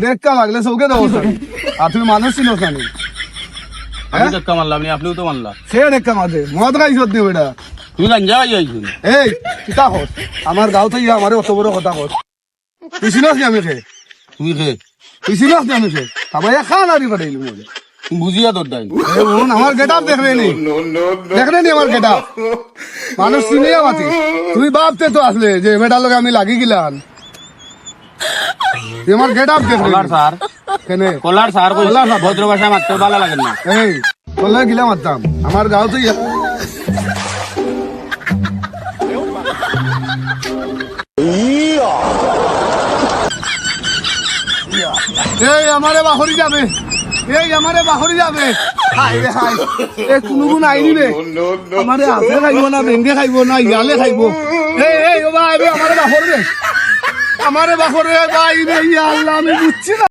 দেখা লাগলে চৌকে দেবো আর তুমি মানুষ চিনো জানি ধাক্কা মারলাম আপনিও তো মারলাম সে দেখা মাঝে মদ খাইছ দিও এটা তুমি গাঞ্জা খাই আইছুন এই কিতা হস আমার গাঁও থেকে আমার অত বড় কথা হস তুই চিনস নি আমি খে তুমি খে তুই চিনস নি আমি খে তারপরে খান আরি পাঠাইলি মজা তুমি বুঝিয়া তোর দাই আমার গেট আপ দেখলে নি দেখলে নি আমার গেট আপ মানুষ চিনিয়া মাতি তুই বাপতে তো আসলে যে বেটার লোক আমি লাগি গিলাম তুই আমার গেট আপ দেখলে কলার স্যার কেনে কলার স্যার কই ভদ্র ভাষা মারতে ভালো লাগে না এই বললে গিলা মারতাম আমার গাঁও তো এই আমারে বাহরি যাবে এই আমারে বাহরি যাবে হাই রে হাই এ কোনো গুণ আইনি রে আমারে হাতে খাইব না বেঙ্গে খাইব না ইয়ালে খাইব এই ও ভাই আমারে বাহর রে আমারে বাহরে ভাই রে ইয়া আল্লাহ আমি বুঝছি না